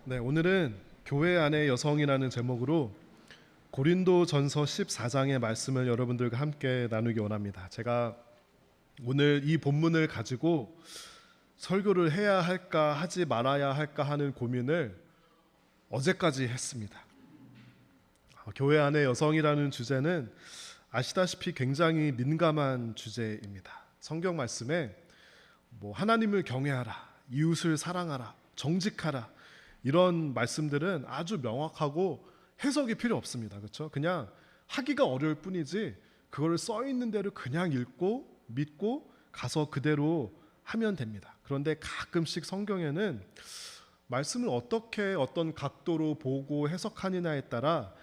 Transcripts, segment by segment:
네, 오늘은 교회 안의 여성이라는 제목으로 고린도전서 14장의 말씀을 여러분들과 함께 나누기 원합니다. 제가 오늘 이 본문을 가지고 설교를 해야 할까 하지 말아야 할까 하는 고민을 어제까지 했습니다. 교회 안의 여성이라는 주제는 아시다시피 굉장히 민감한 주제입니다. 성경 말씀에 하나님을 경외하라, 이웃을 사랑하라, 정직하라, 이런 말씀들은 아주 명확하고 해석이 필요 없습니다. 그렇죠? 그냥 하기가 어려울 뿐이지 그거를 써 있는 대로 그냥 읽고 믿고 가서 그대로 하면 됩니다. 그런데 가끔씩 성경에는 말씀을 어떻게 어떤 각도로 보고 해석하느냐에 따라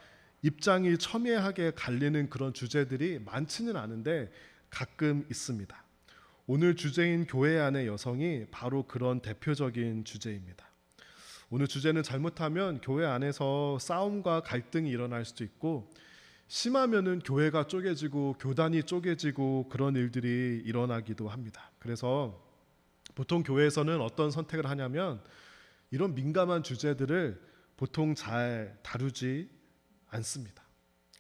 입장이 첨예하게 갈리는 그런 주제들이 많지는 않은데 가끔 있습니다. 오늘 주제인 교회 안의 여성이 바로 그런 대표적인 주제입니다. 오늘 주제는 잘못하면 교회 안에서 싸움과 갈등이 일어날 수도 있고, 심하면은 교회가 쪼개지고 교단이 쪼개지고 그런 일들이 일어나기도 합니다. 그래서 보통 교회에서는 어떤 선택을 하냐면 이런 민감한 주제들을 보통 잘 다루지 않습니다.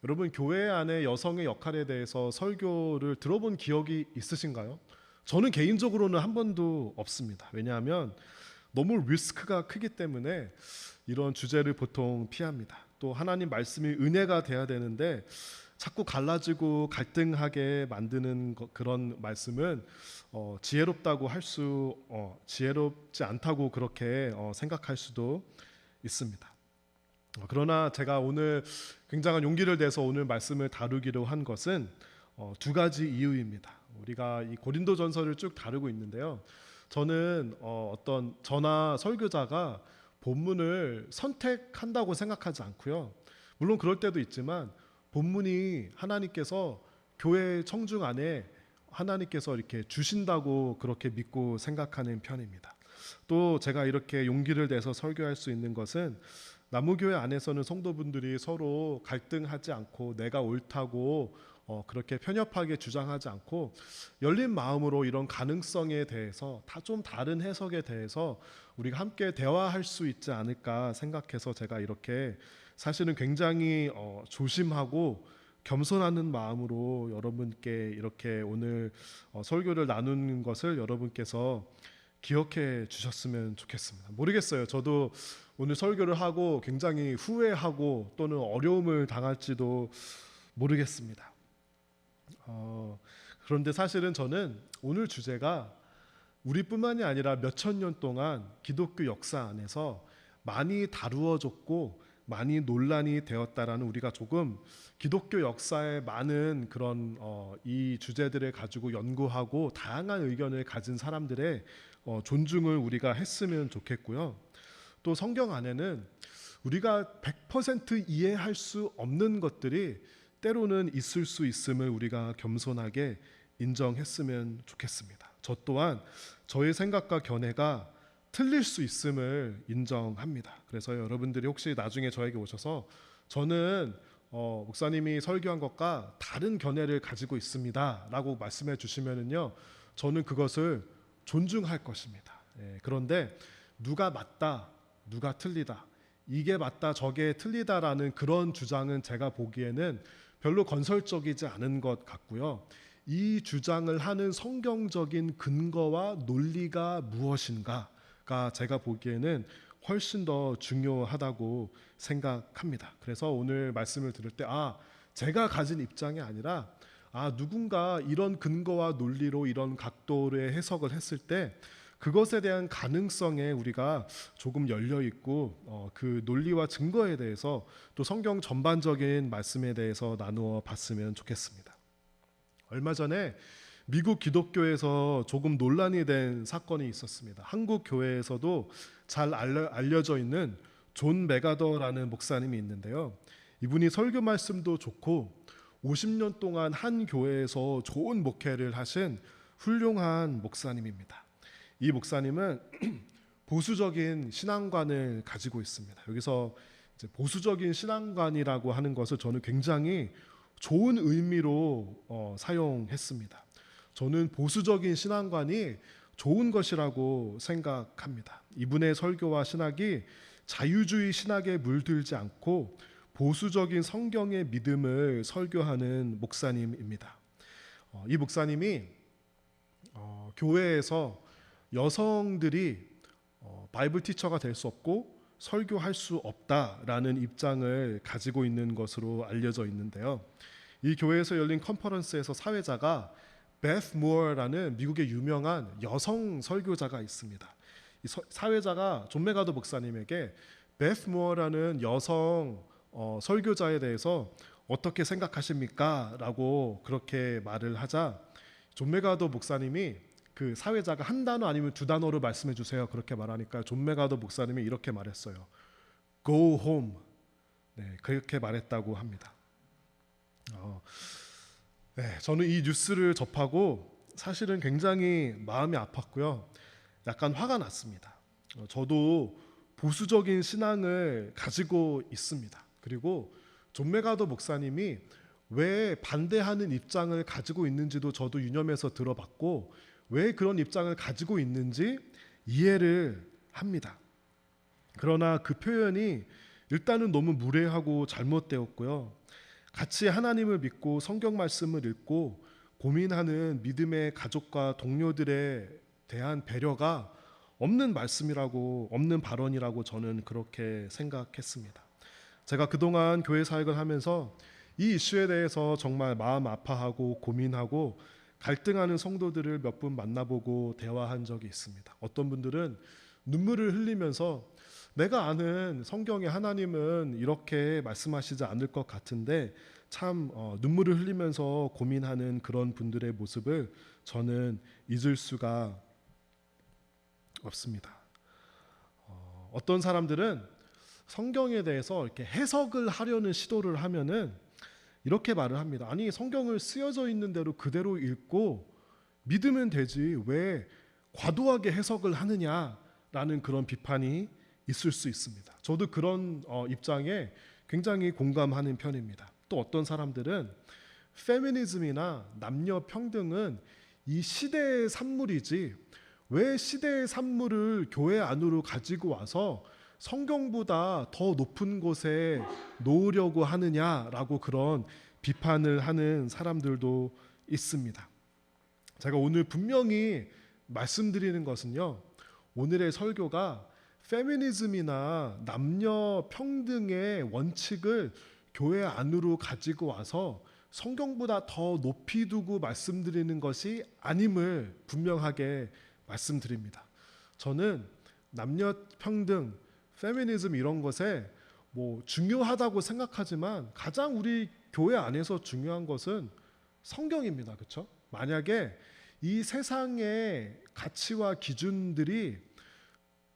여러분, 교회 안에 여성의 역할에 대해서 설교를 들어본 기억이 있으신가요? 저는 개인적으로는 한 번도 없습니다. 왜냐하면 너무 리스크가 크기 때문에 이런 주제를 보통 피합니다. 또 하나님 말씀이 은혜가 돼야 되는데 자꾸 갈라지고 갈등하게 만드는 그런 말씀은 지혜롭다고 지혜롭지 않다고 그렇게 생각할 수도 있습니다. 그러나 제가 오늘 굉장한 용기를 내서 오늘 말씀을 다루기로 한 것은 두 가지 이유입니다. 우리가 이 고린도전서를 쭉 다루고 있는데요. 저는 저나 설교자가 본문을 선택한다고 생각하지 않고요. 물론 그럴 때도 있지만 본문이 하나님께서 교회 청중 안에 하나님께서 이렇게 주신다고 그렇게 믿고 생각하는 편입니다. 또 제가 이렇게 용기를 내서 설교할 수 있는 것은 나무교회 안에서는 성도분들이 서로 갈등하지 않고 내가 옳다고 그렇게 편협하게 주장하지 않고 열린 마음으로 이런 가능성에 대해서 좀 다른 해석에 대해서 우리가 함께 대화할 수 있지 않을까 생각해서 제가 이렇게 사실은 굉장히 조심하고 겸손하는 마음으로 여러분께 이렇게 오늘 설교를 나누는 것을 여러분께서 기억해 주셨으면 좋겠습니다. 모르겠어요. 저도 오늘 설교를 하고 굉장히 후회하고 또는 어려움을 당할지도 모르겠습니다. 그런데 사실은 저는 오늘 주제가 우리뿐만이 아니라 몇천 년 동안 기독교 역사 안에서 많이 다루어졌고 많이 논란이 되었다라는, 우리가 조금 기독교 역사에 많은 그런 이 주제들을 가지고 연구하고 다양한 의견을 가진 사람들의 존중을 우리가 했으면 좋겠고요. 또 성경 안에는 우리가 100% 이해할 수 없는 것들이 때로는 있을 수 있음을 우리가 겸손하게 인정했으면 좋겠습니다. 저 또한 저의 생각과 견해가 틀릴 수 있음을 인정합니다. 그래서 여러분들이 혹시 나중에 저에게 오셔서 저는 목사님이 설교한 것과 다른 견해를 가지고 있습니다 라고 말씀해 주시면은요, 저는 그것을 존중할 것입니다. 그런데 누가 맞다, 누가 틀리다, 이게 맞다, 저게 틀리다라는 그런 주장은 제가 보기에는 별로 건설적이지 않은 것 같고요. 이 주장을 하는 성경적인 근거와 논리가 무엇인가가 제가 보기에는 훨씬 더 중요하다고 생각합니다. 그래서 오늘 말씀을 들을 때 제가 가진 입장이 아니라 누군가 이런 근거와 논리로 이런 각도의 해석을 했을 때 그것에 대한 가능성에 우리가 조금 열려 있고 그 논리와 증거에 대해서 또 성경 전반적인 말씀에 대해서 나누어 봤으면 좋겠습니다. 얼마 전에 미국 기독교에서 조금 논란이 된 사건이 있었습니다. 한국 교회에서도 잘 알려져 있는 존 메가더라는 목사님이 있는데요. 이분이 설교 말씀도 좋고 50년 동안 한 교회에서 좋은 목회를 하신 훌륭한 목사님입니다. 이 목사님은 보수적인 신앙관을 가지고 있습니다. 여기서 이제 보수적인 신앙관이라고 하는 것을 저는 굉장히 좋은 의미로 사용했습니다. 저는 보수적인 신앙관이 좋은 것이라고 생각합니다. 이분의 설교와 신학이 자유주의 신학에 물들지 않고 보수적인 성경의 믿음을 설교하는 목사님입니다. 이 목사님이 교회에서 여성들이 바이블 티처가 될 수 없고 설교할 수 없다라는 입장을 가지고 있는 것으로 알려져 있는데요. 이 교회에서 열린 컨퍼런스에서 사회자가 베스 무어라는 미국의 유명한 여성 설교자가 있습니다. 이 사회자가 존 메가더 목사님에게 베스 무어라는 여성 설교자에 대해서 어떻게 생각하십니까? 라고 그렇게 말을 하자 존 메가더 목사님이 그 사회자가 한 단어 아니면 두 단어로 말씀해 주세요. 그렇게 말하니까 존 메가더 목사님이 이렇게 말했어요. Go home. 네, 그렇게 말했다고 합니다. 네, 저는 이 뉴스를 접하고 사실은 굉장히 마음이 아팠고요. 약간 화가 났습니다. 저도 보수적인 신앙을 가지고 있습니다. 그리고 존 메가더 목사님이 왜 반대하는 입장을 가지고 있는지도 저도 유념해서 들어봤고 왜 그런 입장을 가지고 있는지 이해를 합니다. 그러나 그 표현이 일단은 너무 무례하고 잘못되었고요. 같이 하나님을 믿고 성경 말씀을 읽고 고민하는 믿음의 가족과 동료들에 대한 배려가 없는 말씀이라고, 없는 발언이라고 저는 그렇게 생각했습니다. 제가 그동안 교회 사역을 하면서 이 이슈에 대해서 정말 마음 아파하고 고민하고 갈등하는 성도들을 몇 분 만나보고 대화한 적이 있습니다. 어떤 분들은 눈물을 흘리면서 내가 아는 성경의 하나님은 이렇게 말씀하시지 않을 것 같은데 참 눈물을 흘리면서 고민하는 그런 분들의 모습을 저는 잊을 수가 없습니다. 어떤 사람들은 성경에 대해서 이렇게 해석을 하려는 시도를 하면은 이렇게 말을 합니다. 아니 성경을 쓰여져 있는 대로 그대로 읽고 믿으면 되지 왜 과도하게 해석을 하느냐라는 그런 비판이 있을 수 있습니다. 저도 그런 입장에 굉장히 공감하는 편입니다. 또 어떤 사람들은 페미니즘이나 남녀 평등은 이 시대의 산물이지 왜 시대의 산물을 교회 안으로 가지고 와서 성경보다 더 높은 곳에 놓으려고 하느냐라고 그런 비판을 하는 사람들도 있습니다. 제가 오늘 분명히 말씀드리는 것은요. 오늘의 설교가 페미니즘이나 남녀 평등의 원칙을 교회 안으로 가지고 와서 성경보다 더 높이 두고 말씀드리는 것이 아님을 분명하게 말씀드립니다. 저는 남녀 평등, 페미니즘 이런 것에 중요하다고 생각하지만 가장 우리 교회 안에서 중요한 것은 성경입니다. 그렇죠? 만약에 이 세상의 가치와 기준들이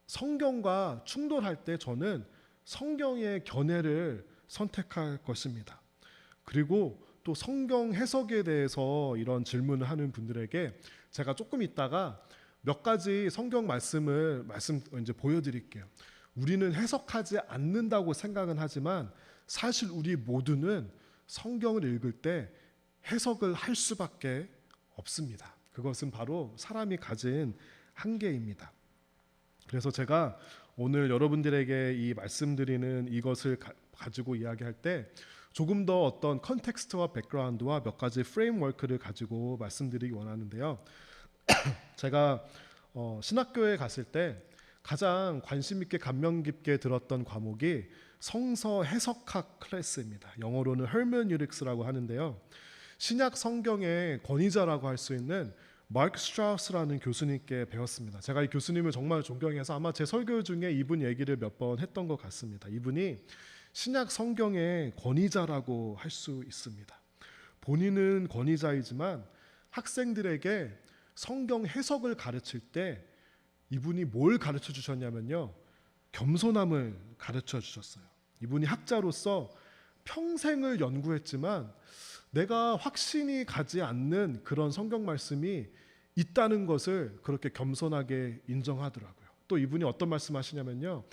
성경과 충돌할 때 저는 성경의 견해를 선택할 것입니다. 그리고 또 성경 해석에 대해서 이런 질문을 하는 분들에게 제가 조금 있다가 몇 가지 성경 말씀을 이제 보여드릴게요. 우리는 해석하지 않는다고 생각은 하지만 사실 우리 모두는 성경을 읽을 때 해석을 할 수밖에 없습니다. 그것은 바로 사람이 가진 한계입니다. 그래서 제가 오늘 여러분들에게 이 말씀드리는 이것을 가지고 이야기할 때 조금 더 어떤 컨텍스트와 백그라운드와 몇 가지 프레임워크를 가지고 말씀드리기 원하는데요. 제가 신학교에 갔을 때 가장 관심 있게 감명 깊게 들었던 과목이 성서 해석학 클래스입니다. 영어로는 hermeneutics라고 하는데요. 신약 성경의 권위자라고 할 수 있는 마크 스트라우스라는 교수님께 배웠습니다. 제가 이 교수님을 정말 존경해서 아마 제 설교 중에 이분 얘기를 몇 번 했던 것 같습니다. 이분이 신약 성경의 권위자라고 할 수 있습니다. 본인은 권위자이지만 학생들에게 성경 해석을 가르칠 때 이분이 뭘 가르쳐 주셨냐면요. 겸손함을 가르쳐 주셨어요. 이분이 학자로서 평생을 연구했지만 내가 확신이 가지 않는 그런 성경 말씀이 있다는 것을 그렇게 겸손하게 인정하더라고요. 또 이분이 어떤 말씀하시냐면요.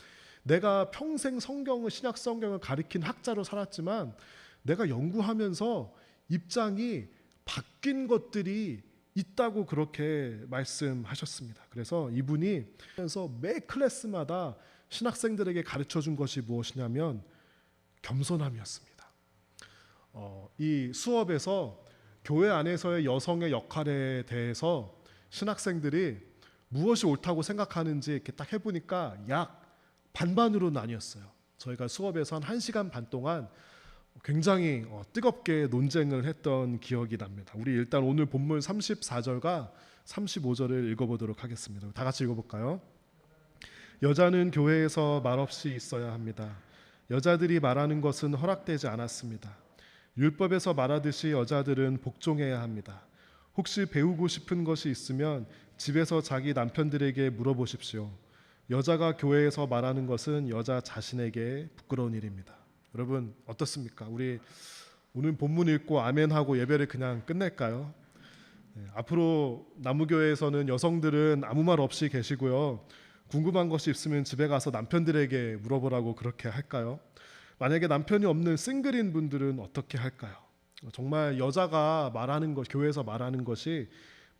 내가 평생 신약 성경을 가리킨 학자로 살았지만 내가 연구하면서 입장이 바뀐 것들이 있다고 그렇게 말씀하셨습니다. 그래서 이분이 매 클래스마다 신학생들에게 가르쳐 준 것이 무엇이냐면 겸손함이었습니다. 이 수업에서 교회 안에서의 여성의 역할에 대해서 신학생들이 무엇이 옳다고 생각하는지 이렇게 딱 해보니까 약 반반으로 나뉘었어요. 저희가 수업에서 한 1시간 반 동안 굉장히 뜨겁게 논쟁을 했던 기억이 납니다. 우리 일단 오늘 본문 34절과 35절을 읽어보도록 하겠습니다. 다 같이 읽어볼까요? 여자는 교회에서 말없이 있어야 합니다. 여자들이 말하는 것은 허락되지 않았습니다. 율법에서 말하듯이 여자들은 복종해야 합니다. 혹시 배우고 싶은 것이 있으면 집에서 자기 남편들에게 물어보십시오. 여자가 교회에서 말하는 것은 여자 자신에게 부끄러운 일입니다. 여러분 어떻습니까? 우리 오늘 본문 읽고 아멘하고 예배를 그냥 끝낼까요? 앞으로 나무교회에서는 여성들은 아무 말 없이 계시고요. 궁금한 것이 있으면 집에 가서 남편들에게 물어보라고 그렇게 할까요? 만약에 남편이 없는 싱글인 분들은 어떻게 할까요? 정말 여자가 말하는 것, 교회에서 말하는 것이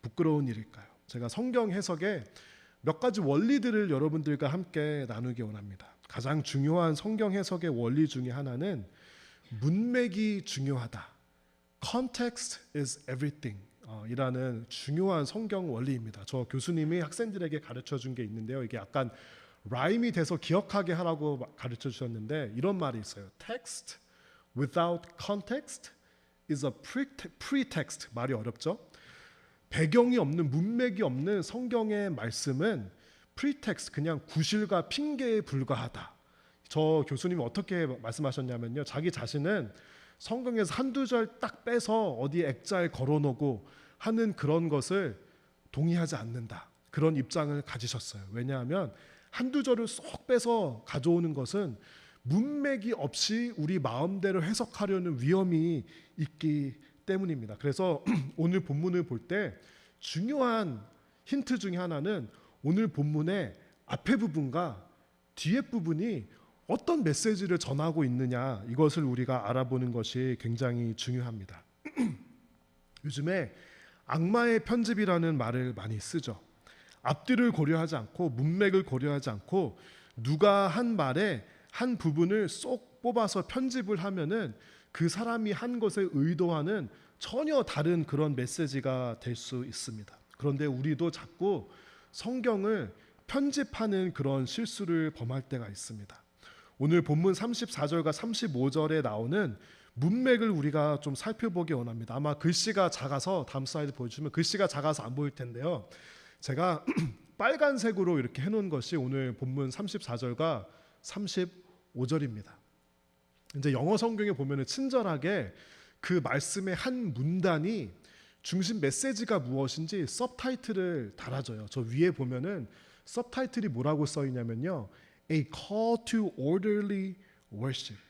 부끄러운 일일까요? 제가 성경 해석에 몇 가지 원리들을 여러분들과 함께 나누기 원합니다. 가장 중요한 성경 해석의 원리 중에 하나는 문맥이 중요하다. Context is everything 이라는 중요한 성경 원리입니다. 저 교수님이 학생들에게 가르쳐 준 게 있는데요. 이게 약간 라임이 돼서 기억하게 하라고 가르쳐 주셨는데 이런 말이 있어요. Text without context is a pretext. 말이 어렵죠? 배경이 없는, 문맥이 없는 성경의 말씀은 pretext, 그냥 구실과 핑계에 불과하다. 저 교수님이 어떻게 말씀하셨냐면요. 자기 자신은 성경에서 한두 절 딱 빼서 어디에 액자에 걸어놓고 하는 그런 것을 동의하지 않는다. 그런 입장을 가지셨어요. 왜냐하면 한두 절을 쏙 빼서 가져오는 것은 문맥이 없이 우리 마음대로 해석하려는 위험이 있기 때문입니다. 그래서 오늘 본문을 볼 때 중요한 힌트 중에 하나는 오늘 본문의 앞에 부분과 뒤에 부분이 어떤 메시지를 전하고 있느냐, 이것을 우리가 알아보는 것이 굉장히 중요합니다. 요즘에 악마의 편집이라는 말을 많이 쓰죠. 앞뒤를 고려하지 않고 문맥을 고려하지 않고 누가 한 말에 한 부분을 쏙 뽑아서 편집을 하면은 그 사람이 한 것에 의도하는 전혀 다른 그런 메시지가 될 수 있습니다. 그런데 우리도 자꾸 성경을 편집하는 그런 실수를 범할 때가 있습니다. 오늘 본문 34절과 35절에 나오는 문맥을 우리가 좀 살펴보기 원합니다. 아마 글씨가 작아서 다음 슬라이드 보여주시면 글씨가 작아서 안 보일 텐데요. 제가 빨간색으로 이렇게 해놓은 것이 오늘 본문 34절과 35절입니다. 이제 영어 성경에 보면은 친절하게 그 말씀의 한 문단이 중심 메시지가 무엇인지 서브타이틀을 달아줘요. 저 위에 보면은 서브타이틀이 뭐라고 써 있냐면요. A call to orderly worship.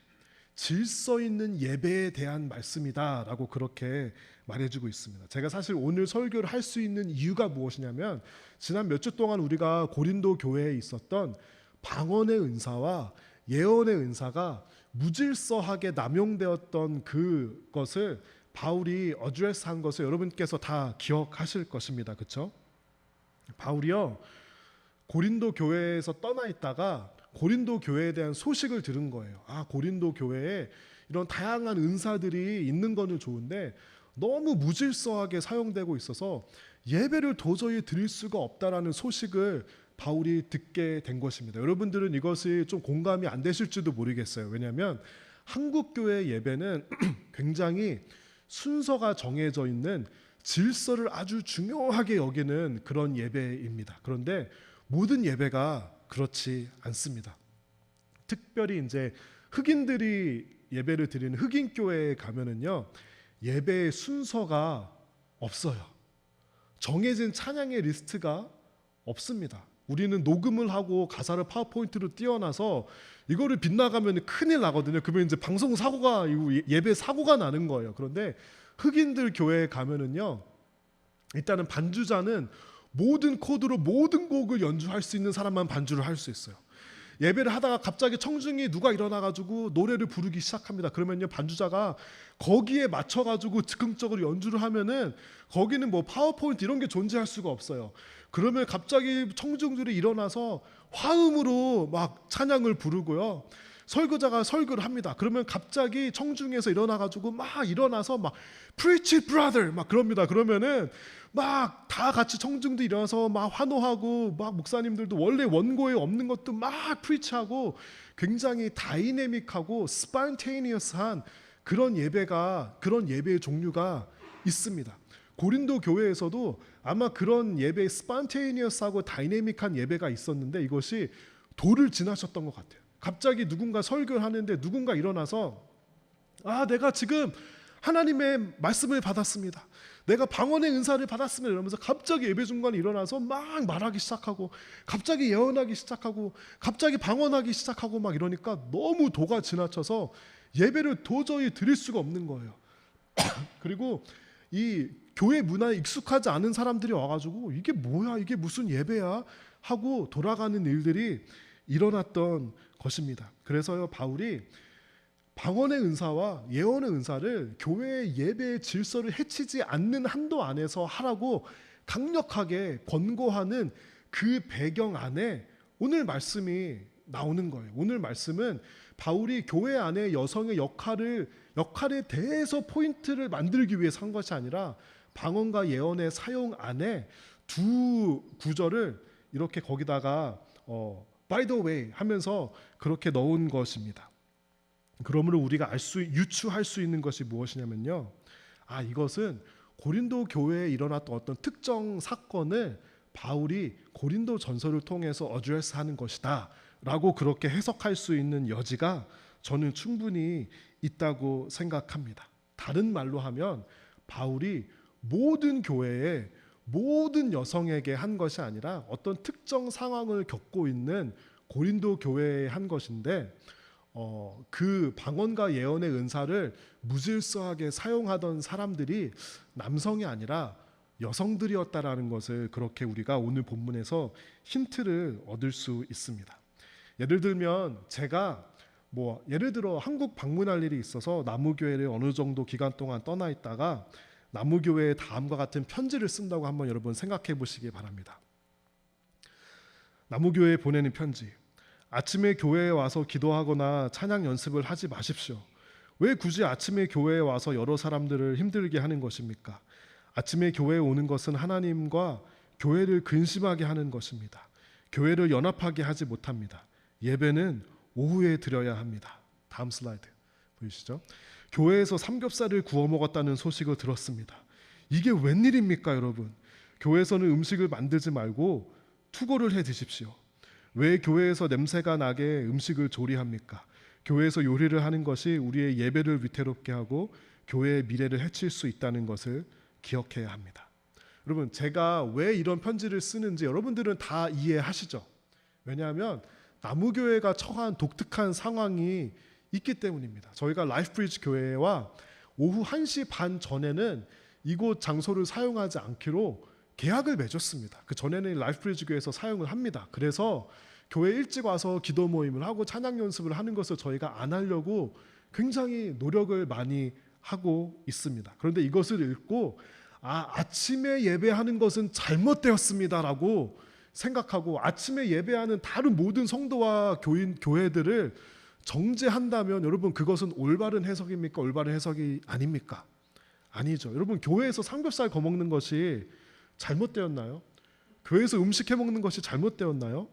질서 있는 예배에 대한 말씀이다라고 그렇게 말해주고 있습니다. 제가 사실 오늘 설교를 할 수 있는 이유가 무엇이냐면 지난 몇 주 동안 우리가 고린도 교회에 있었던 방언의 은사와 예언의 은사가 무질서하게 남용되었던 그것을 바울이 어드레스한 것을 여러분께서 다 기억하실 것입니다. 그렇죠? 바울이요 고린도 교회에서 떠나 있다가 고린도 교회에 대한 소식을 들은 거예요. 아, 고린도 교회에 이런 다양한 은사들이 있는 거는 좋은데 너무 무질서하게 사용되고 있어서 예배를 도저히 드릴 수가 없다라는 소식을 바울이 듣게 된 것입니다. 여러분들은 이것이 좀 공감이 안 되실지도 모르겠어요. 왜냐하면 한국 교회 예배는 굉장히 순서가 정해져 있는 질서를 아주 중요하게 여기는 그런 예배입니다. 그런데 모든 예배가 그렇지 않습니다. 특별히 이제 흑인들이 예배를 드리는 흑인 교회에 가면은요 예배의 순서가 없어요. 정해진 찬양의 리스트가 없습니다. 우리는 녹음을 하고 가사를 파워포인트로 띄워놔서 이거를 빗나가면 큰일 나거든요. 그러면 이제 방송 사고가 예배 사고가 나는 거예요. 그런데 흑인들 교회에 가면은요 일단은 반주자는 모든 코드로 모든 곡을 연주할 수 있는 사람만 반주를 할 수 있어요. 예배를 하다가 갑자기 청중이 누가 일어나가지고 노래를 부르기 시작합니다. 그러면요 반주자가 거기에 맞춰가지고 즉흥적으로 연주를 하면은 거기는 뭐 파워포인트 이런 게 존재할 수가 없어요. 그러면 갑자기 청중들이 일어나서 화음으로 막 찬양을 부르고요. 설교자가 설교를 합니다. 그러면 갑자기 청중에서 일어나가지고 막 일어나서 막 Preach it, brother 막 그럽니다. 그러면은 막 다 같이 청중도 일어나서 막 환호하고 막 목사님들도 원래 원고에 없는 것도 막 프리치하고 굉장히 다이내믹하고 스판테이니어스한 그런 예배의 종류가 있습니다. 고린도 교회에서도 아마 그런 예배 스판테이니어스하고 다이내믹한 예배가 있었는데 이것이 도를 지나쳤던 것 같아요. 갑자기 누군가 설교를 하는데 누군가 일어나서 내가 지금 하나님의 말씀을 받았습니다. 내가 방언의 은사를 받았습니다. 이러면서 갑자기 예배 중간에 일어나서 막 말하기 시작하고 갑자기 예언하기 시작하고 갑자기 방언하기 시작하고 막 이러니까 너무 도가 지나쳐서 예배를 도저히 드릴 수가 없는 거예요. 그리고 이 교회 문화에 익숙하지 않은 사람들이 와가지고 이게 뭐야, 이게 무슨 예배야 하고 돌아가는 일들이 일어났던 것입니다. 그래서요, 바울이 방언의 은사와 예언의 은사를 교회의 예배의 질서를 해치지 않는 한도 안에서 하라고 강력하게 권고하는 그 배경 안에 오늘 말씀이 나오는 거예요. 오늘 말씀은 바울이 교회 안에 여성의 역할에 대해서 포인트를 만들기 위해서 한 것이 아니라 방언과 예언의 사용 안에 두 구절을 이렇게 거기다가 by the way 하면서 그렇게 넣은 것입니다. 그러므로 우리가 유추할 수 있는 것이 무엇이냐면요, 이것은 고린도 교회에 일어났던 어떤 특정 사건을 바울이 고린도 전서를 통해서 어드레스하는 것이다 라고 그렇게 해석할 수 있는 여지가 저는 충분히 있다고 생각합니다. 다른 말로 하면 바울이 모든 교회에 모든 여성에게 한 것이 아니라 어떤 특정 상황을 겪고 있는 고린도 교회에 한 것인데 그 방언과 예언의 은사를 무질서하게 사용하던 사람들이 남성이 아니라 여성들이었다라는 것을 그렇게 우리가 오늘 본문에서 힌트를 얻을 수 있습니다. 예를 들면 제가 예를 들어 한국 방문할 일이 있어서 나무교회를 어느 정도 기간 동안 떠나 있다가 나무교회에 다음과 같은 편지를 쓴다고 한번 여러분 생각해 보시기 바랍니다. 나무교회에 보내는 편지. 아침에 교회에 와서 기도하거나 찬양 연습을 하지 마십시오. 왜 굳이 아침에 교회에 와서 여러 사람들을 힘들게 하는 것입니까? 아침에 교회에 오는 것은 하나님과 교회를 근심하게 하는 것입니다. 교회를 연합하게 하지 못합니다. 예배는 오후에 드려야 합니다. 다음 슬라이드 보이시죠? 교회에서 삼겹살을 구워 먹었다는 소식을 들었습니다. 이게 웬일입니까, 여러분? 교회에서는 음식을 만들지 말고 투고를 해 드십시오. 왜 교회에서 냄새가 나게 음식을 조리합니까? 교회에서 요리를 하는 것이 우리의 예배를 위태롭게 하고 교회의 미래를 해칠 수 있다는 것을 기억해야 합니다. 여러분, 제가 왜 이런 편지를 쓰는지 여러분들은 다 이해하시죠? 왜냐하면 나무교회가 처한 독특한 상황이 있기 때문입니다. 저희가 라이프브리지 교회와 오후 1시 반 전에는 이곳 장소를 사용하지 않기로 계약을 맺었습니다. 그 전에는 라이프브리지 교회에서 사용을 합니다. 그래서 교회 일찍 와서 기도 모임을 하고 찬양 연습을 하는 것을 저희가 안 하려고 굉장히 노력을 많이 하고 있습니다. 그런데 이것을 읽고 아침에 예배하는 것은 잘못되었습니다라고 생각하고 아침에 예배하는 다른 모든 성도와 교회들을 정죄한다면 여러분, 그것은 올바른 해석입니까? 올바른 해석이 아닙니까? 아니죠. 여러분, 교회에서 삼겹살 거먹는 것이 잘못되었나요? 교회에서 음식 해먹는 것이 잘못되었나요?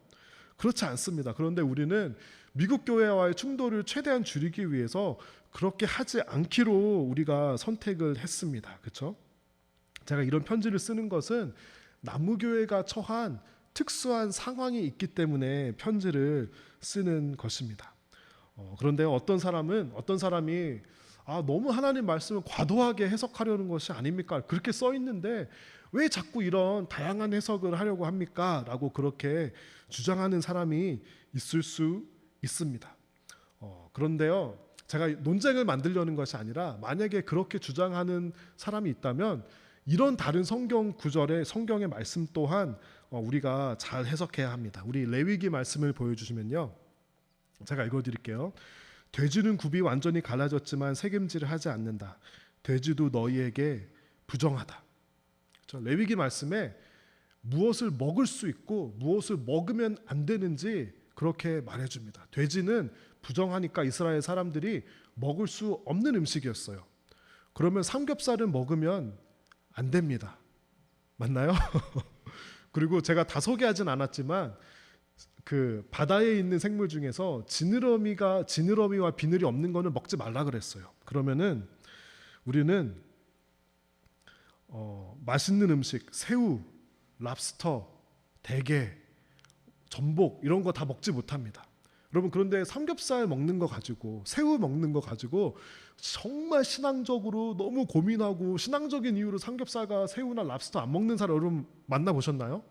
그렇지 않습니다. 그런데 우리는 미국 교회와의 충돌을 최대한 줄이기 위해서 그렇게 하지 않기로 우리가 선택을 했습니다. 그렇죠? 제가 이런 편지를 쓰는 것은 나무교회가 처한 특수한 상황이 있기 때문에 편지를 쓰는 것입니다. 그런데 어떤 사람이 너무 하나님 말씀을 과도하게 해석하려는 것이 아닙니까? 그렇게 써 있는데 왜 자꾸 이런 다양한 해석을 하려고 합니까? 라고 그렇게 주장하는 사람이 있을 수 있습니다. 그런데요, 제가 논쟁을 만들려는 것이 아니라 만약에 그렇게 주장하는 사람이 있다면 이런 다른 성경 구절의 성경의 말씀 또한 우리가 잘 해석해야 합니다. 우리 레위기 말씀을 보여주시면요, 제가 읽어드릴게요. 돼지는 굽이 완전히 갈라졌지만 새김질을 하지 않는다. 돼지도 너희에게 부정하다. 레위기 말씀에 무엇을 먹을 수 있고 무엇을 먹으면 안 되는지 그렇게 말해줍니다. 돼지는 부정하니까 이스라엘 사람들이 먹을 수 없는 음식이었어요. 그러면 삼겹살은 먹으면 안 됩니다. 맞나요? 그리고 제가 다 소개하진 않았지만 그 바다에 있는 생물 중에서 지느러미와 비늘이 없는 거는 먹지 말라 그랬어요. 그러면은 우리는 맛있는 음식, 새우, 랍스터, 대게, 전복 이런 거 다 먹지 못합니다. 여러분, 그런데 삼겹살 먹는 거 가지고, 새우 먹는 거 가지고 정말 신앙적으로 너무 고민하고 신앙적인 이유로 삼겹살과 새우나 랍스터 안 먹는 사람 여러분 만나보셨나요?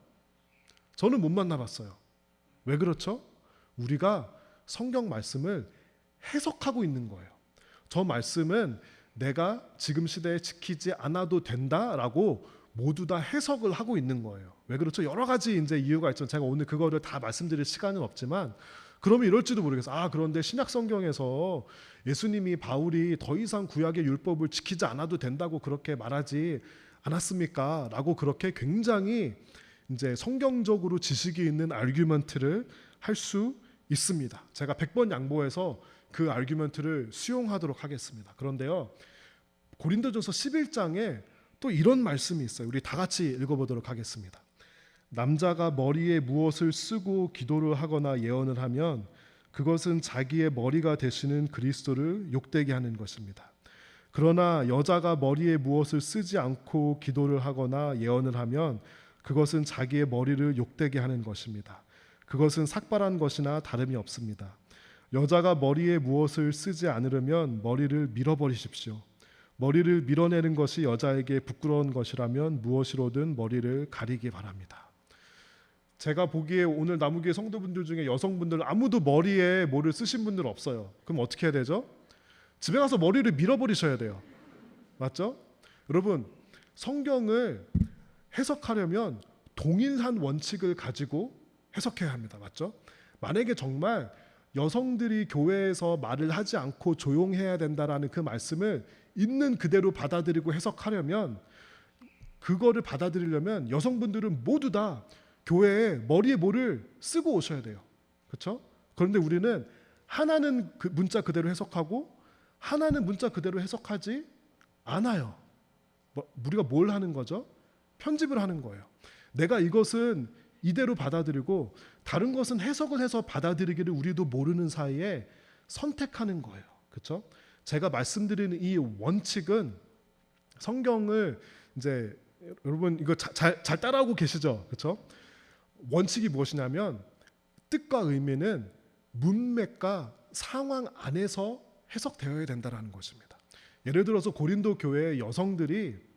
저는 못 만나봤어요. 왜 그렇죠? 우리가 성경 말씀을 해석하고 있는 거예요. 저 말씀은 내가 지금 시대에 지키지 않아도 된다라고 모두 다 해석을 하고 있는 거예요. 왜 그렇죠? 여러 가지 이제 이유가 있죠. 제가 오늘 그거를 다 말씀드릴 시간은 없지만, 그러면 이럴지도 모르겠어요. 그런데 신약 성경에서 예수님이 바울이 더 이상 구약의 율법을 지키지 않아도 된다고 그렇게 말하지 않았습니까? 라고 그렇게 굉장히 이제 성경적으로 지식이 있는 아규먼트를 할 수 있습니다. 제가 100번 양보해서 그 아규먼트를 수용하도록 하겠습니다. 그런데요, 고린도전서 11장에 또 이런 말씀이 있어요. 우리 다 같이 읽어보도록 하겠습니다. 남자가 머리에 무엇을 쓰고 기도를 하거나 예언을 하면 그것은 자기의 머리가 되시는 그리스도를 욕되게 하는 것입니다. 그러나 여자가 머리에 무엇을 쓰지 않고 기도를 하거나 예언을 하면 그것은 자기의 머리를 욕되게 하는 것입니다. 그것은 삭발한 것이나 다름이 없습니다. 여자가 머리에 무엇을 쓰지 않으려면 머리를 밀어버리십시오. 머리를 밀어내는 것이 여자에게 부끄러운 것이라면 무엇으로든 머리를 가리기 바랍니다. 제가 보기에 오늘 나무교회 성도분들 중에 여성분들 아무도 머리에 뭐를 쓰신 분들 없어요. 그럼 어떻게 해야 되죠? 집에 가서 머리를 밀어버리셔야 돼요. 맞죠? 여러분, 성경을 해석하려면 동일한 원칙을 가지고 해석해야 합니다. 맞죠? 만약에 정말 여성들이 교회에서 말을 하지 않고 조용해야 된다라는 그 말씀을 있는 그대로 받아들이고 해석하려면, 그거를 받아들이려면 여성분들은 모두 다 교회에 머리에 뭐를 쓰고 오셔야 돼요. 그렇죠? 그런데 우리는 하나는 그 문자 그대로 해석하고 하나는 문자 그대로 해석하지 않아요. 우리가 뭘 하는 거죠? 편집을 하는 거예요. 내가 이것은 이대로 받아들이고 다른 것은 해석을 해서 받아들이기를 우리도 모르는 사이에 선택하는 거예요. 그렇죠? 제가 말씀드리는 이 원칙은 성경을 이제 여러분 이거 잘 따라오고 계시죠? 그렇죠? 원칙이 무엇이냐면 뜻과 의미는 문맥과 상황 안에서 해석되어야 된다는 것입니다. 예를 들어서 고린도 교회의 여성들이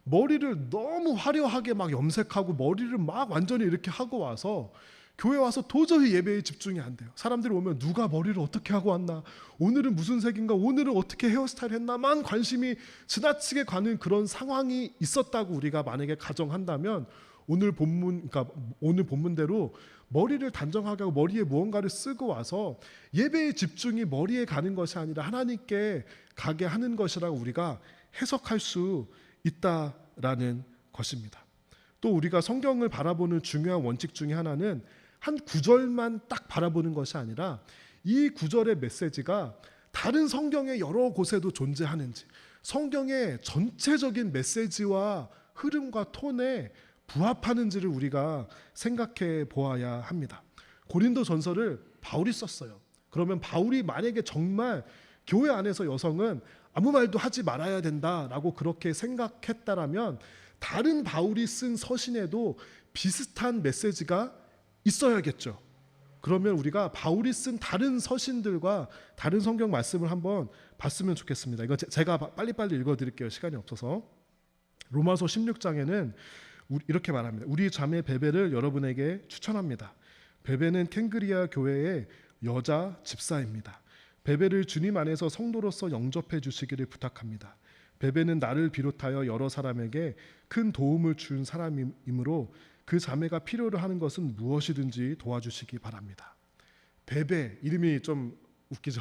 머리를 너무 화려하게 막 염색하고 머리를 막 완전히 이렇게 하고 와서 교회 와서 도저히 예배에 집중이 안 돼요. 사람들이 오면 누가 머리를 어떻게 하고 왔나, 오늘은 무슨 색인가, 오늘은 어떻게 헤어스타일 했나만 관심이 지나치게 가는 그런 상황이 있었다고 우리가 만약에 가정한다면 오늘 본문대로 머리를 단정하게 하고 머리에 무언가를 쓰고 와서 예배의 집중이 머리에 가는 것이 아니라 하나님께 가게 하는 것이라고 우리가 해석할 수 있다라는 것입니다. 또 우리가 성경을 바라보는 중요한 원칙 중에 하나는 한 구절만 딱 바라보는 것이 아니라 이 구절의 메시지가 다른 성경의 여러 곳에도 존재하는지, 성경의 전체적인 메시지와 흐름과 톤에 부합하는지를 우리가 생각해 보아야 합니다. 고린도전서를 바울이 썼어요. 그러면 바울이 만약에 정말 교회 안에서 여성은 아무 말도 하지 말아야 된다라고 그렇게 생각했다라면 다른 바울이 쓴 서신에도 비슷한 메시지가 있어야겠죠. 그러면 우리가 바울이 쓴 다른 서신들과 다른 성경 말씀을 한번 봤으면 좋겠습니다. 이거 제가 빨리빨리 읽어드릴게요. 시간이 없어서. 로마서 16장에는 이렇게 말합니다. 우리 자매 베베를 여러분에게 추천합니다. 베베는 캥그리아 교회의 여자 집사입니다. 베베를 주님 안에서 성도로서 영접해 주시기를 부탁합니다. 베베는 나를 비롯하여 여러 사람에게 큰 도움을 준 사람이므로 그 자매가 필요로 하는 것은 무엇이든지 도와주시기 바랍니다. 베베, 이름이 좀 웃기죠?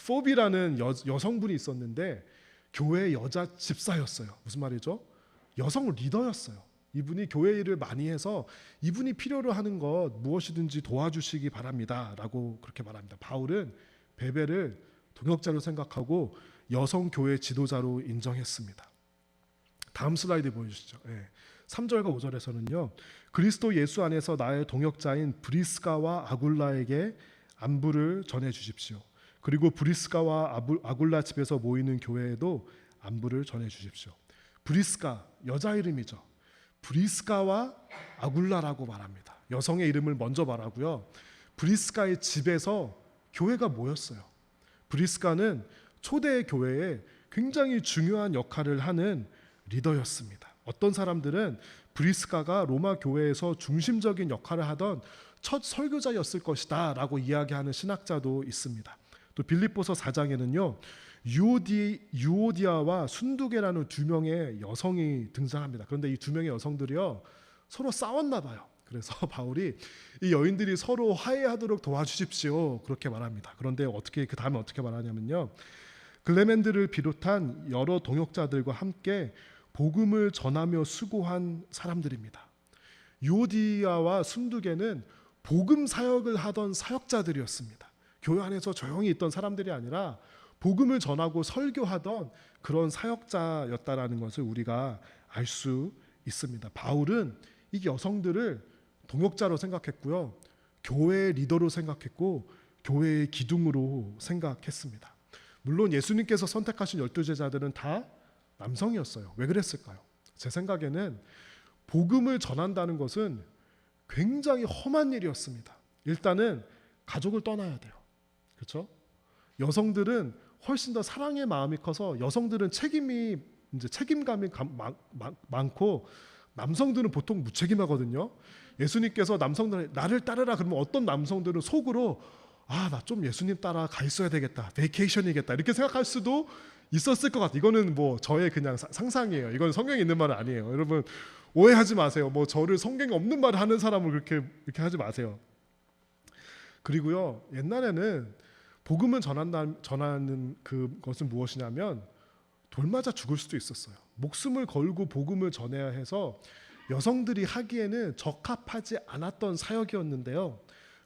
포비라는 여성분이 있었는데 교회 여자 집사였어요. 무슨 말이죠? 여성 리더였어요. 이분이 교회 일을 많이 해서 이분이 필요로 하는 것 무엇이든지 도와주시기 바랍니다 라고 그렇게 말합니다. 바울은 베베를 동역자로 생각하고 여성 교회 지도자로 인정했습니다. 다음 슬라이드 보여주시죠. 3절과 5절에서는요. 그리스도 예수 안에서 나의 동역자인 브리스가와 아굴라에게 안부를 전해 주십시오. 그리고 브리스가와 아굴라 집에서 모이는 교회에도 안부를 전해 주십시오. 브리스가 여자 이름이죠. 브리스가와 아굴라라고 말합니다. 여성의 이름을 먼저 말하고요. 브리스가의 집에서 교회가 모였어요. 브리스가는 초대 교회에 굉장히 중요한 역할을 하는 리더였습니다. 어떤 사람들은 브리스가가 로마 교회에서 중심적인 역할을 하던 첫 설교자였을 것이다 라고 이야기하는 신학자도 있습니다. 또 빌립보서 4장에는요 유오디아와 순두계라는 두 명의 여성이 등장합니다. 그런데 이 두 명의 여성들이요 서로 싸웠나 봐요. 그래서 바울이 이 여인들이 서로 화해하도록 도와주십시오 그렇게 말합니다. 그런데 그 다음에 어떻게 말하냐면요, 글레멘드를 비롯한 여러 동역자들과 함께 복음을 전하며 수고한 사람들입니다. 유오디아와 순두계는 복음 사역을 하던 사역자들이었습니다. 교회 안에서 조용히 있던 사람들이 아니라 복음을 전하고 설교하던 그런 사역자였다라는 것을 우리가 알 수 있습니다. 바울은 이 여성들을 동역자로 생각했고요, 교회의 리더로 생각했고 교회의 기둥으로 생각했습니다. 물론 예수님께서 선택하신 12제자들은 다 남성이었어요. 왜 그랬을까요? 제 생각에는 복음을 전한다는 것은 굉장히 험한 일이었습니다. 일단은 가족을 떠나야 돼요. 그렇죠? 여성들은 훨씬 더 사랑의 마음이 커서 여성들은 책임감이 많고 남성들은 보통 무책임하거든요. 예수님께서 남성들 나를 따르라 그러면 어떤 남성들은 속으로 나 좀 예수님 따라 가 있어야 되겠다, 베이케이션이겠다 이렇게 생각할 수도 있었을 것 같아요. 이거는 뭐 저의 그냥 상상이에요. 이건 성경에 있는 말은 아니에요. 여러분 오해하지 마세요. 뭐 저를 성경에 없는 말을 하는 사람을 그렇게 하지 마세요. 그리고요, 옛날에는 복음을 전하는 그것은 무엇이냐면 돌맞아 죽을 수도 있었어요. 목숨을 걸고 복음을 전해야 해서 여성들이 하기에는 적합하지 않았던 사역이었는데요.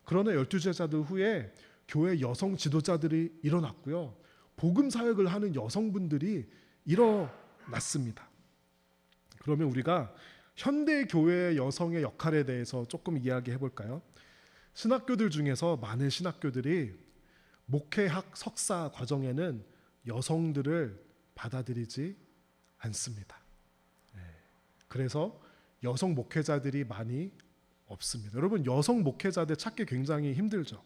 그러나 12제자들 후에 교회 여성 지도자들이 일어났고요, 복음 사역을 하는 여성분들이 일어났습니다. 그러면 우리가 현대 교회 여성의 역할에 대해서 조금 이야기해 볼까요? 신학교들 중에서 많은 신학교들이 목회학 석사 과정에는 여성들을 받아들이지 않습니다. 그래서 여성 목회자들이 많이 없습니다. 여러분 여성 목회자들 찾기 굉장히 힘들죠.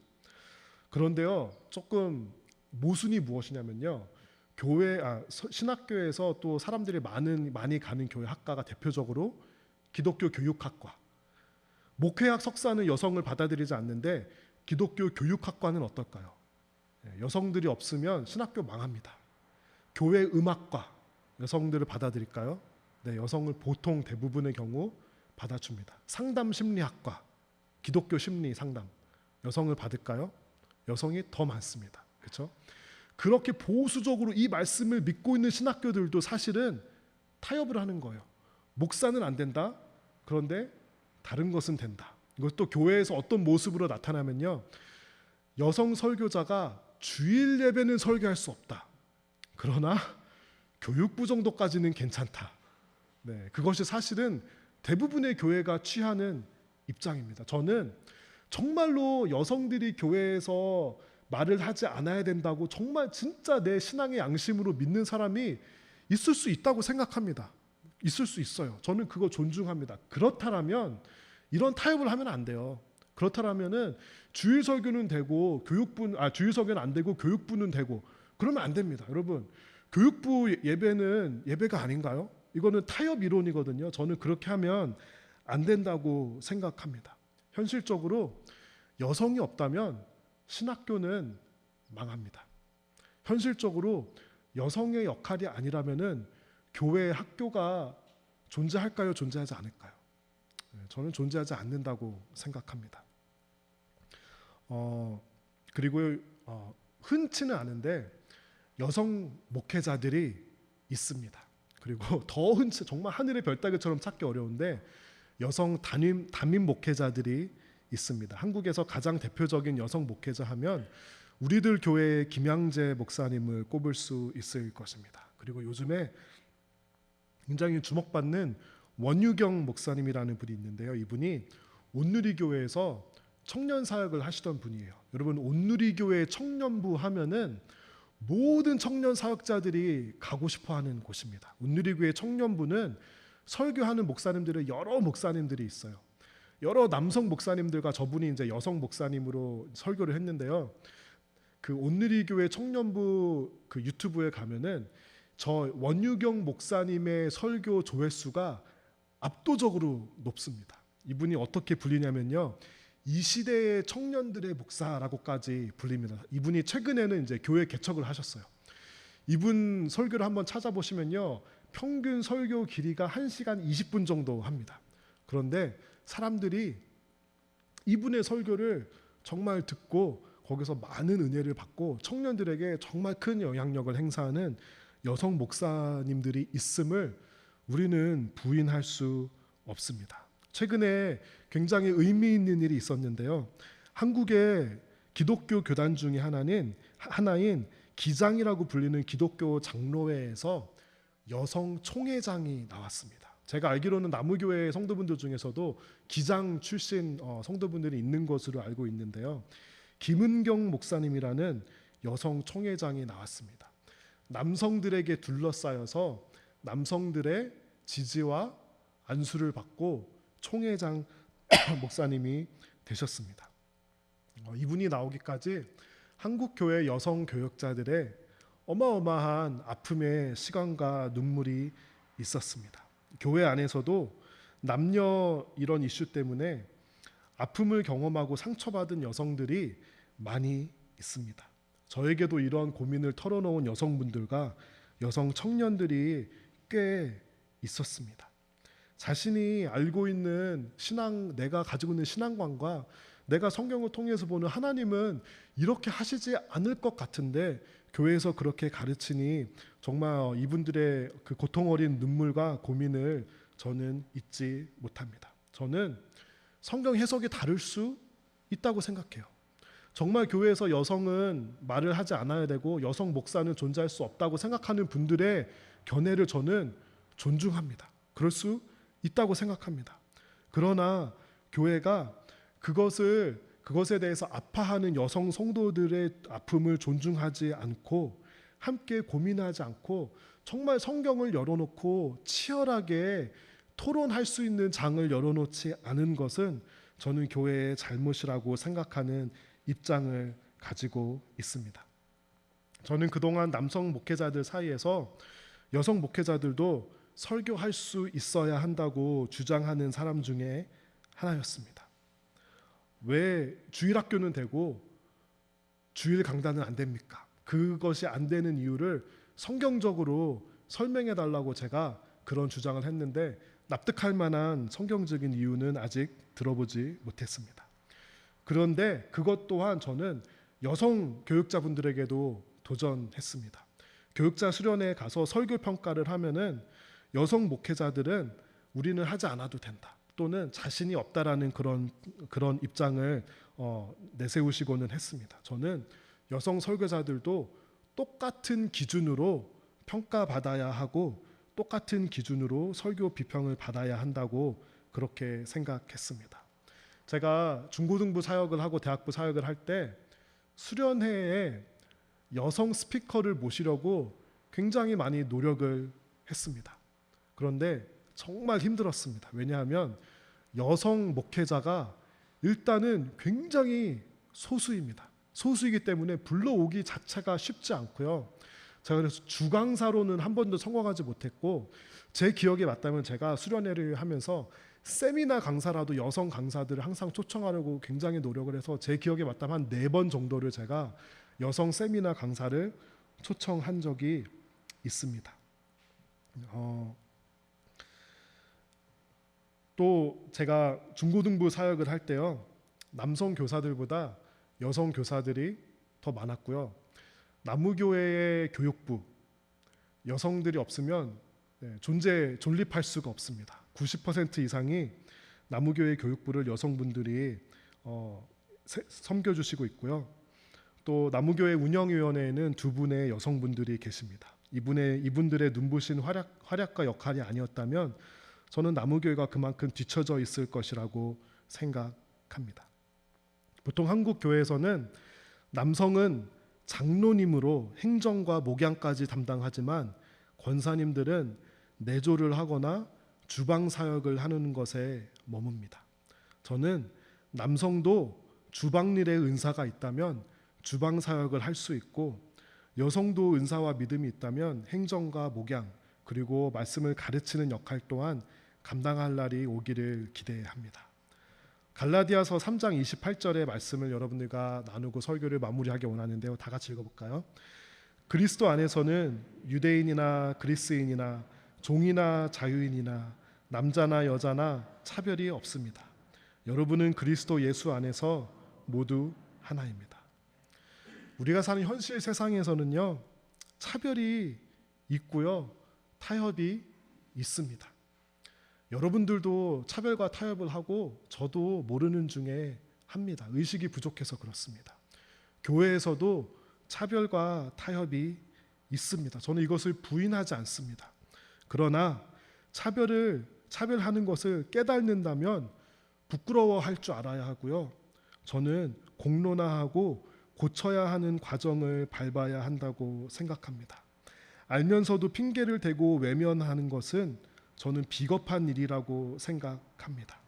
그런데요, 조금 모순이 무엇이냐면요, 신학교에서 또 사람들이 많이 가는 교회 학과가 대표적으로 기독교 교육학과. 목회학 석사는 여성을 받아들이지 않는데 기독교 교육학과는 어떨까요? 여성들이 없으면 신학교 망합니다. 교회 음악과 여성들을 받아들일까요? 네, 여성을 보통 대부분의 경우 받아줍니다. 상담 심리학과, 기독교 심리 상담, 여성을 받을까요? 여성이 더 많습니다. 그렇죠? 그렇게 보수적으로 이 말씀을 믿고 있는 신학교들도 사실은 타협을 하는 거예요. 목사는 안 된다. 그런데 다른 것은 된다. 이것도 교회에서 어떤 모습으로 나타나면요, 여성 설교자가 주일 예배는 설교할 수 없다. 그러나 교육부 정도까지는 괜찮다. 네, 그것이 사실은 대부분의 교회가 취하는 입장입니다. 저는 정말로 여성들이 교회에서 말을 하지 않아야 된다고 정말 진짜 내 신앙의 양심으로 믿는 사람이 있을 수 있다고 생각합니다. 있을 수 있어요. 저는 그거 존중합니다. 그렇다면 이런 타협을 하면 안 돼요. 그렇다면은 주일 설교는 되고 주일 설교는 안 되고 교육부는 되고 그러면 안 됩니다. 여러분 교육부 예배는 예배가 아닌가요? 이거는 타협 이론이거든요. 저는 그렇게 하면 안 된다고 생각합니다. 현실적으로 여성이 없다면 신학교는 망합니다. 현실적으로 여성의 역할이 아니라면은 교회 학교가 존재할까요? 존재하지 않을까요? 저는 존재하지 않는다고 생각합니다. 그리고 흔치는 않은데 여성 목회자들이 있습니다. 그리고 더 흔치 정말 하늘의 별따기처럼 찾기 어려운데 여성 담임 목회자들이 있습니다. 한국에서 가장 대표적인 여성 목회자 하면 우리들 교회의 김양재 목사님을 꼽을 수 있을 것입니다. 그리고 요즘에 굉장히 주목받는 원유경 목사님이라는 분이 있는데요. 이분이 온누리교회에서 청년 사역을 하시던 분이에요. 여러분, 온누리교회 청년부 하면은 모든 청년 사역자들이 가고 싶어하는 곳입니다. 온누리교회 청년부는 설교하는 목사님들은 여러 목사님들이 있어요. 여러 남성 목사님들과 저분이 이제 여성 목사님으로 설교를 했는데요. 그 온누리교회 청년부 그 유튜브에 가면은 저 원유경 목사님의 설교 조회수가 압도적으로 높습니다. 이분이 어떻게 불리냐면요, 이 시대의 청년들의 목사라고까지 불립니다. 이분이 최근에는 이제 교회 개척을 하셨어요. 이분 설교를 한번 찾아보시면요, 평균 설교 길이가 1시간 20분 정도 합니다. 그런데 사람들이 이분의 설교를 정말 듣고 거기서 많은 은혜를 받고 청년들에게 정말 큰 영향력을 행사하는 여성 목사님들이 있음을 우리는 부인할 수 없습니다. 최근에 굉장히 의미 있는 일이 있었는데요. 한국의 기독교 교단 중에 하나인 기장이라고 불리는 기독교 장로회에서 여성 총회장이 나왔습니다. 제가 알기로는 나무교회 성도분들 중에서도 기장 출신 성도분들이 있는 것으로 알고 있는데요. 김은경 목사님이라는 여성 총회장이 나왔습니다. 남성들에게 둘러싸여서 남성들의 지지와 안수를 받고 총회장 목사님이 되셨습니다. 이분이 나오기까지 한국교회 여성 교역자들의 어마어마한 아픔의 시간과 눈물이 있었습니다. 교회 안에서도 남녀 이런 이슈 때문에 아픔을 경험하고 상처받은 여성들이 많이 있습니다. 저에게도 이런 고민을 털어놓은 여성분들과 여성 청년들이 꽤 있었습니다. 자신이 알고 있는 내가 가지고 있는 신앙관과 내가 성경을 통해서 보는 하나님은 이렇게 하시지 않을 것 같은데 교회에서 그렇게 가르치니 정말 이분들의 그 고통 어린 눈물과 고민을 저는 잊지 못합니다. 저는 성경 해석이 다를 수 있다고 생각해요. 정말 교회에서 여성은 말을 하지 않아야 되고 여성 목사는 존재할 수 없다고 생각하는 분들의 견해를 저는 존중합니다. 그럴 수 있다고 생각합니다. 그러나 교회가 그것에 대해서 아파하는 여성 성도들의 아픔을 존중하지 않고 함께 고민하지 않고 정말 성경을 열어놓고 치열하게 토론할 수 있는 장을 열어놓지 않은 것은 저는 교회의 잘못이라고 생각하는 입장을 가지고 있습니다. 저는 그동안 남성 목회자들 사이에서 여성 목회자들도 설교할 수 있어야 한다고 주장하는 사람 중에 하나였습니다. 왜 주일학교는 되고 주일 강단은 안 됩니까? 그것이 안 되는 이유를 성경적으로 설명해 달라고 제가 그런 주장을 했는데 납득할 만한 성경적인 이유는 아직 들어보지 못했습니다. 그런데 그것 또한 저는 여성 교육자분들에게도 도전했습니다. 교육자 수련회에 가서 설교 평가를 하면은 여성 목회자들은 우리는 하지 않아도 된다, 또는 자신이 없다라는 그런 입장을 내세우시고는 했습니다. 저는 여성 설교자들도 똑같은 기준으로 평가받아야 하고 똑같은 기준으로 설교 비평을 받아야 한다고 그렇게 생각했습니다. 제가 중고등부 사역을 하고 대학부 사역을 할 때 수련회에 여성 스피커를 모시려고 굉장히 많이 노력을 했습니다. 그런데 정말 힘들었습니다. 왜냐하면 여성 목회자가 일단은 굉장히 소수입니다. 소수이기 때문에 불러오기 자체가 쉽지 않고요. 제가 그래서 주강사로는 한 번도 성공하지 못했고, 제 기억에 맞다면 제가 수련회를 하면서 세미나 강사라도 여성 강사들을 항상 초청하려고 굉장히 노력을 해서 제 기억에 맞다면 한 4번 정도를 제가 여성 세미나 강사를 초청한 적이 있습니다. 또 제가 중고등부 사역을 할 때요, 남성 교사들보다 여성 교사들이 더 많았고요. 나무교회의 교육부, 여성들이 없으면 존립할 수가 없습니다. 90% 이상이 나무교회 교육부를 여성분들이 섬겨주시고 있고요. 또 나무교회 운영위원회에는 두 분의 여성분들이 계십니다. 이분들의 눈부신 활약과 역할이 아니었다면 저는 나무교회가 그만큼 뒤처져 있을 것이라고 생각합니다. 보통 한국 교회에서는 남성은 장로님으로 행정과 목양까지 담당하지만 권사님들은 내조를 하거나 주방 사역을 하는 것에 머뭅니다. 저는 남성도 주방일에 은사가 있다면 주방 사역을 할 수 있고 여성도 은사와 믿음이 있다면 행정과 목양 그리고 말씀을 가르치는 역할 또한 감당할 날이 오기를 기대합니다. 갈라디아서 3장 28절의 말씀을 여러분들과 나누고 설교를 마무리하기 원하는데요. 다 같이 읽어볼까요? 그리스도 안에서는 유대인이나 그리스인이나 종이나 자유인이나 남자나 여자나 차별이 없습니다. 여러분은 그리스도 예수 안에서 모두 하나입니다. 우리가 사는 현실 세상에서는요, 차별이 있고요, 타협이 있습니다. 여러분들도 차별과 타협을 하고 저도 모르는 중에 합니다. 의식이 부족해서 그렇습니다. 교회에서도 차별과 타협이 있습니다. 저는 이것을 부인하지 않습니다. 그러나 차별하는 것을 깨닫는다면 부끄러워할 줄 알아야 하고요. 저는 공론화하고 고쳐야 하는 과정을 밟아야 한다고 생각합니다. 알면서도 핑계를 대고 외면하는 것은 저는 비겁한 일이라고 생각합니다.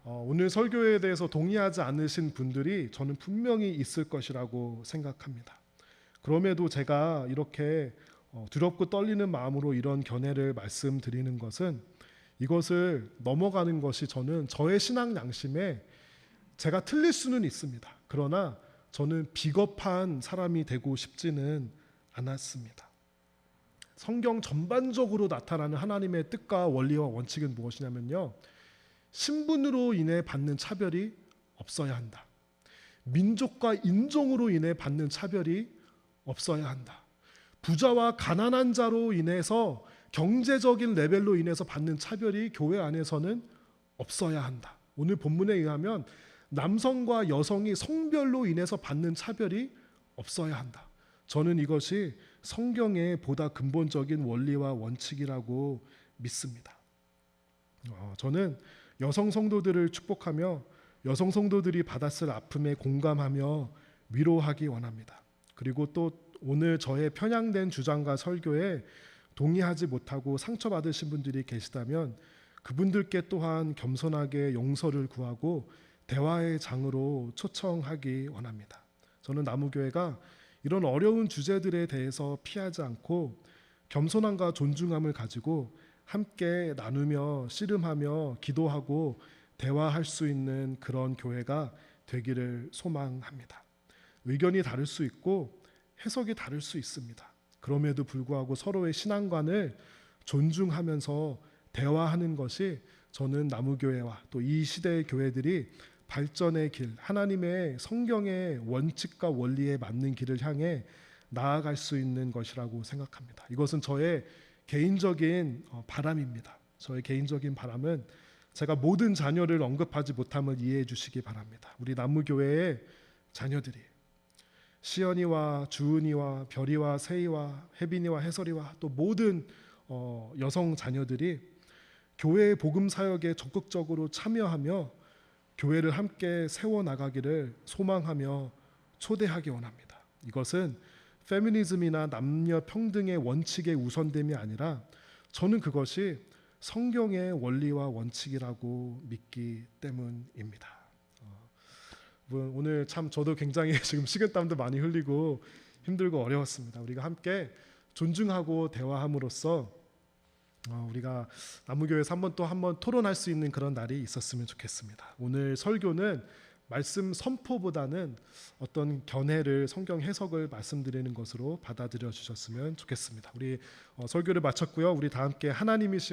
오늘 설교에 대해서 동의하지 않으신 분들이 저는 분명히 있을 것이라고 생각합니다. 그럼에도 제가 이렇게 두렵고 떨리는 마음으로 이런 견해를 말씀드리는 것은 이것을 넘어가는 것이 저는 저의 신앙 양심에 제가 틀릴 수는 있습니다. 그러나 저는 비겁한 사람이 되고 싶지는 않았습니다. 성경 전반적으로 나타나는 하나님의 뜻과 원리와 원칙은 무엇이냐면요, 신분으로 인해 받는 차별이 없어야 한다. 민족과 인종으로 인해 받는 차별이 없어야 한다. 부자와 가난한 자로 인해서 경제적인 레벨로 인해서 받는 차별이 교회 안에서는 없어야 한다. 오늘 본문에 의하면 남성과 여성이 성별로 인해서 받는 차별이 없어야 한다. 저는 이것이 성경의 보다 근본적인 원리와 원칙이라고 믿습니다. 저는 여성 성도들을 축복하며 여성 성도들이 받았을 아픔에 공감하며 위로하기 원합니다. 그리고 또 오늘 저의 편향된 주장과 설교에 동의하지 못하고 상처받으신 분들이 계시다면 그분들께 또한 겸손하게 용서를 구하고 대화의 장으로 초청하기 원합니다. 저는 나무교회가 이런 어려운 주제들에 대해서 피하지 않고 겸손함과 존중함을 가지고 함께 나누며 씨름하며 기도하고 대화할 수 있는 그런 교회가 되기를 소망합니다. 의견이 다를 수 있고 해석이 다를 수 있습니다. 그럼에도 불구하고 서로의 신앙관을 존중하면서 대화하는 것이 저는 나무교회와 또 이 시대의 교회들이 발전의 길, 하나님의 성경의 원칙과 원리에 맞는 길을 향해 나아갈 수 있는 것이라고 생각합니다. 이것은 저의 개인적인 바람입니다. 저의 개인적인 바람은 제가 모든 자녀를 언급하지 못함을 이해해 주시기 바랍니다. 우리 나무교회의 자녀들이 시연이와 주은이와 별이와 세이와 혜빈이와 혜설이와 또 모든 여성 자녀들이 교회의 복음 사역에 적극적으로 참여하며 교회를 함께 세워나가기를 소망하며 초대하기 원합니다. 이것은 페미니즘이나 남녀 평등의 원칙의 우선됨이 아니라 저는 그것이 성경의 원리와 원칙이라고 믿기 때문입니다. 오늘 참 저도 굉장히 지금 식은땀도 많이 흘리고 힘들고 어려웠습니다. 우리가 함께 존중하고 대화함으로써 우리가 나무교회에서 한번 토론할 수 있는 그런 날이 있었으면 좋겠습니다. 오늘 설교는 말씀 선포보다는 어떤 견해를 성경 해석을 말씀드리는 것으로 받아들여 주셨으면 좋겠습니다. 우리 설교를 마쳤고요. 우리 다 함께 하나님이